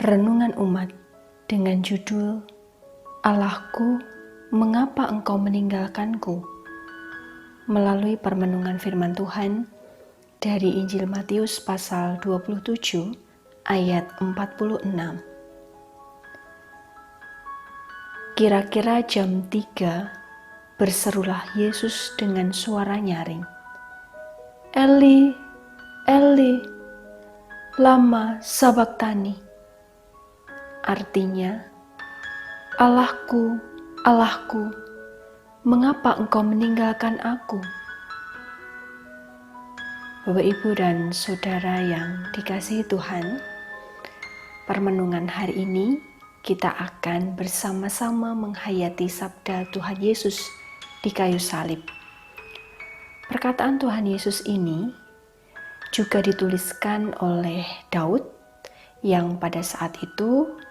Renungan Umat dengan judul Allahku, mengapa engkau meninggalkanku? Melalui permenungan firman Tuhan dari Injil Matius pasal 27 ayat 46. Kira-kira jam 3 berserulah Yesus dengan suara nyaring, Eli, Eli, lama sabachthani. Artinya, Allahku, Allahku, mengapa engkau meninggalkan aku? Bapak, Ibu, dan Saudara yang dikasihi Tuhan, permenungan hari ini kita akan bersama-sama menghayati sabda Tuhan Yesus di kayu salib. Perkataan Tuhan Yesus ini juga dituliskan oleh Daud yang pada saat itu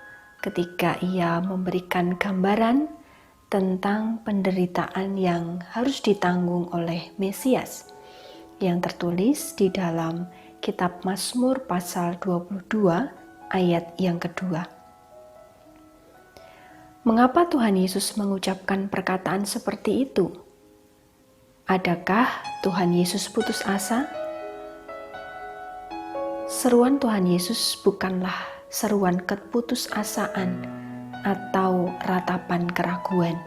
ketika ia memberikan gambaran tentang penderitaan yang harus ditanggung oleh Mesias yang tertulis di dalam kitab Mazmur pasal 22 ayat yang kedua. Mengapa Tuhan Yesus mengucapkan perkataan seperti itu? Adakah Tuhan Yesus putus asa? Seruan Tuhan Yesus bukanlah seruan keputusasaan atau ratapan keraguan,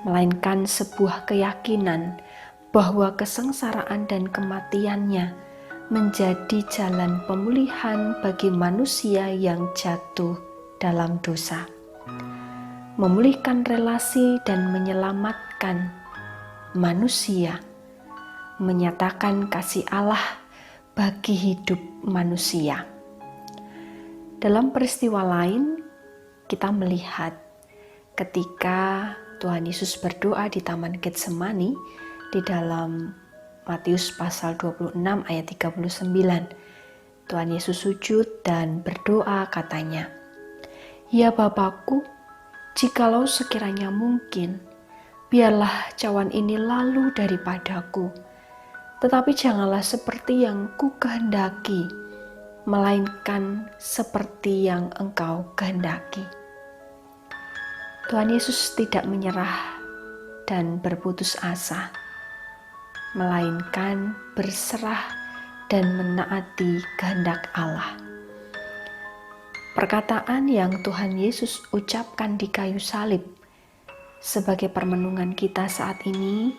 melainkan sebuah keyakinan bahwa kesengsaraan dan kematiannya menjadi jalan pemulihan bagi manusia yang jatuh dalam dosa, memulihkan relasi dan menyelamatkan manusia, menyatakan kasih Allah bagi hidup manusia. Dalam peristiwa lain, kita melihat ketika Tuhan Yesus berdoa di Taman Getsemani di dalam Matius pasal 26 ayat 39. Tuhan Yesus sujud dan berdoa, katanya, "Ya Bapa-Ku, jikalau sekiranya mungkin, biarlah cawan ini lalu daripadaku. Tetapi janganlah seperti yang ku kehendaki, melainkan seperti yang Engkau kehendaki." Tuhan Yesus tidak menyerah dan berputus asa, melainkan berserah dan menaati kehendak Allah. Perkataan yang Tuhan Yesus ucapkan di kayu salib sebagai permenungan kita saat ini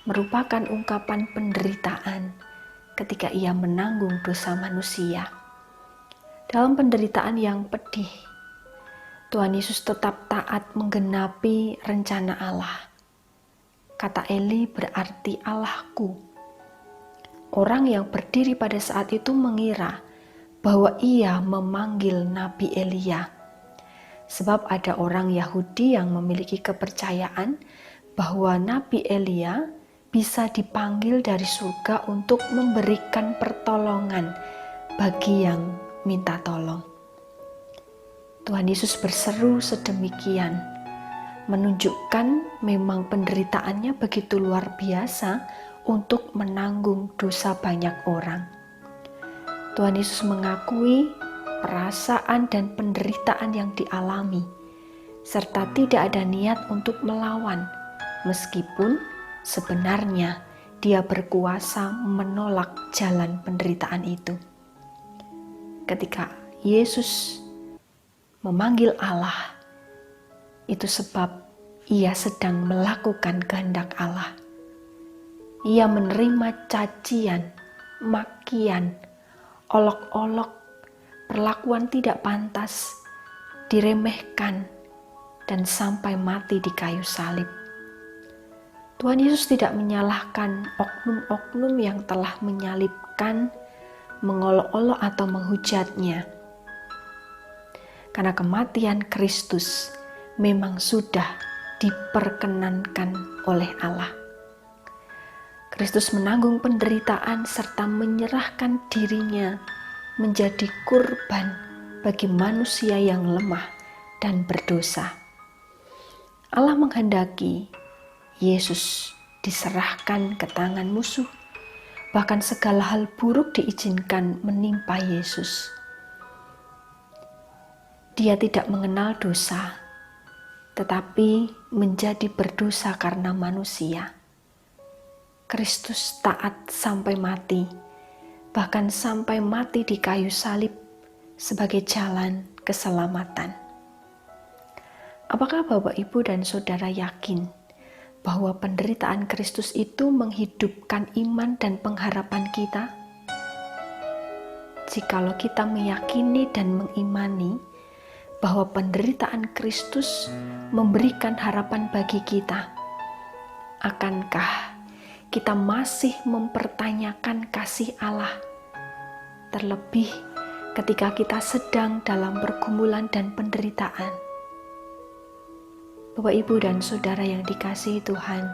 merupakan ungkapan penderitaan ketika ia menanggung dosa manusia. Dalam penderitaan yang pedih, Tuhan Yesus tetap taat menggenapi rencana Allah. Kata Eli berarti Allahku. Orang yang berdiri pada saat itu mengira bahwa ia memanggil Nabi Elia. Sebab ada orang Yahudi yang memiliki kepercayaan bahwa Nabi Elia bisa dipanggil dari surga untuk memberikan pertolongan bagi yang minta tolong. Tuhan Yesus berseru sedemikian, menunjukkan memang penderitaannya begitu luar biasa untuk menanggung dosa banyak orang. Tuhan Yesus mengakui perasaan dan penderitaan yang dialami, serta tidak ada niat untuk melawan, meskipun sebenarnya Dia berkuasa menolak jalan penderitaan itu. Ketika Yesus memanggil Allah, itu sebab ia sedang melakukan kehendak Allah. Ia menerima cacian, makian, olok-olok, perlakuan tidak pantas, diremehkan, dan sampai mati di kayu salib. Tuhan Yesus tidak menyalahkan oknum-oknum yang telah menyalibkan, mengolok-olok atau menghujatnya. Karena kematian Kristus memang sudah diperkenankan oleh Allah. Kristus menanggung penderitaan serta menyerahkan dirinya menjadi kurban bagi manusia yang lemah dan berdosa. Allah menghendaki Yesus diserahkan ke tangan musuh, bahkan segala hal buruk diizinkan menimpa Yesus. Dia tidak mengenal dosa, tetapi menjadi berdosa karena manusia. Kristus taat sampai mati, bahkan sampai mati di kayu salib sebagai jalan keselamatan. Apakah Bapak, Ibu, dan Saudara yakin bahwa penderitaan Kristus itu menghidupkan iman dan pengharapan kita? Jikalau kita meyakini dan mengimani bahwa penderitaan Kristus memberikan harapan bagi kita, akankah kita masih mempertanyakan kasih Allah? Terlebih ketika kita sedang dalam pergumulan dan penderitaan. Bapak, Ibu, dan Saudara yang dikasihi Tuhan,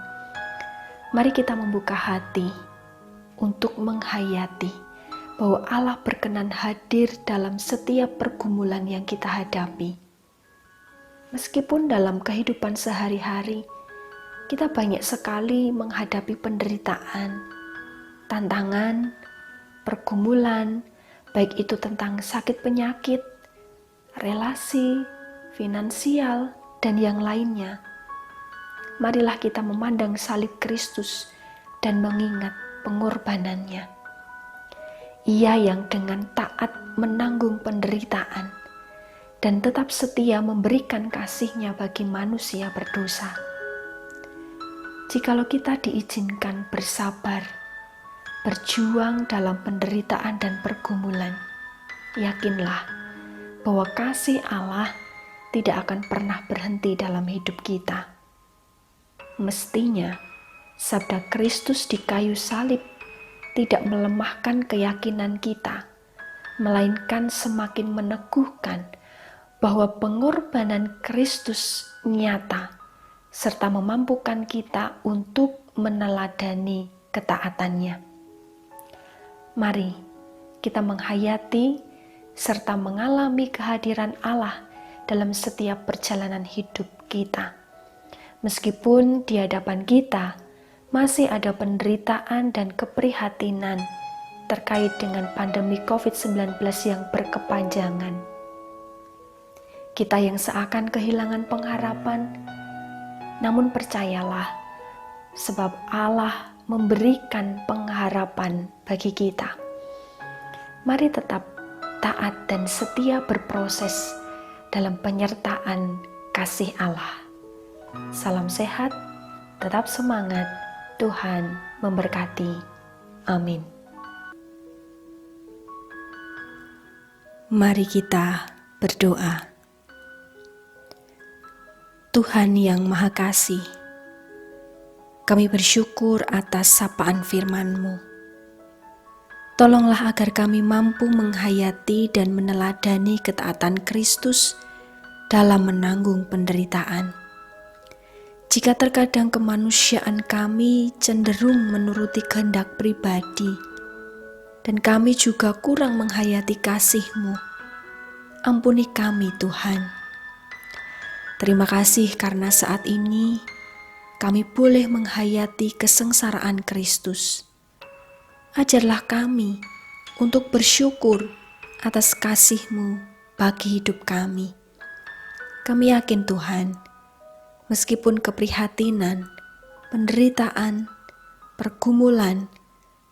mari kita membuka hati untuk menghayati bahwa Allah berkenan hadir dalam setiap pergumulan yang kita hadapi. Meskipun dalam kehidupan sehari-hari, kita banyak sekali menghadapi penderitaan, tantangan, pergumulan, baik itu tentang sakit penyakit, relasi, finansial, dan yang lainnya. Marilah kita memandang salib Kristus dan mengingat pengorbanannya. Ia yang dengan taat menanggung penderitaan dan tetap setia memberikan kasih-Nya bagi manusia berdosa. Jikalau kita diizinkan bersabar, berjuang dalam penderitaan dan pergumulan, yakinlah bahwa kasih Allah tidak akan pernah berhenti dalam hidup kita. Mestinya, sabda Kristus di kayu salib tidak melemahkan keyakinan kita, melainkan semakin meneguhkan bahwa pengorbanan Kristus nyata, serta memampukan kita untuk meneladani ketaatannya. Mari kita menghayati serta mengalami kehadiran Allah dalam setiap perjalanan hidup kita. Meskipun di hadapan kita masih ada penderitaan dan keprihatinan terkait dengan pandemi COVID-19 yang berkepanjangan. Kita yang seakan kehilangan pengharapan, namun percayalah, sebab Allah memberikan pengharapan bagi kita. Mari tetap taat dan setia berproses dalam penyertaan kasih Allah. Salam sehat, tetap semangat, Tuhan memberkati. Amin. Mari kita berdoa. Tuhan yang Maha Kasih, kami bersyukur atas sapaan firman-Mu. Tolonglah agar kami mampu menghayati dan meneladani ketaatan Kristus dalam menanggung penderitaan. Jika terkadang kemanusiaan kami cenderung menuruti kehendak pribadi, dan kami juga kurang menghayati kasih-Mu, ampuni kami Tuhan. Terima kasih karena saat ini kami boleh menghayati kesengsaraan Kristus. Ajarlah kami untuk bersyukur atas kasih-Mu bagi hidup kami. Kami yakin Tuhan, meskipun keprihatinan, penderitaan, pergumulan,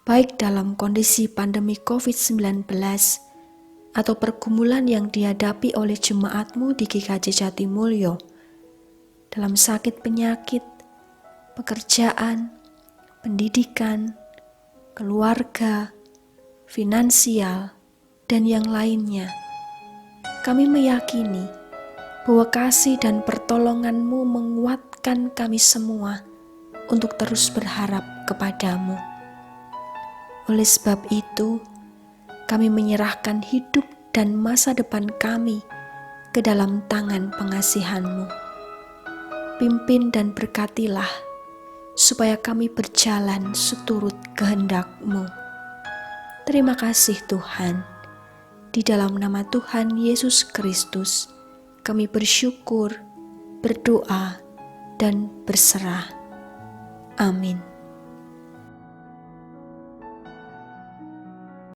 baik dalam kondisi pandemi COVID-19 atau pergumulan yang dihadapi oleh jemaat-Mu di GKJ Jatimulyo, dalam sakit penyakit, pekerjaan, pendidikan, keluarga, finansial, dan yang lainnya, kami meyakini bahwa kasih dan pertolongan-Mu menguatkan kami semua untuk terus berharap kepadamu. Oleh sebab itu, kami menyerahkan hidup dan masa depan kami ke dalam tangan pengasihan-Mu. Pimpin dan berkatilah, supaya kami berjalan seturut kehendak-Mu. Terima kasih Tuhan. Di dalam nama Tuhan Yesus Kristus, kami bersyukur, berdoa, dan berserah. Amin.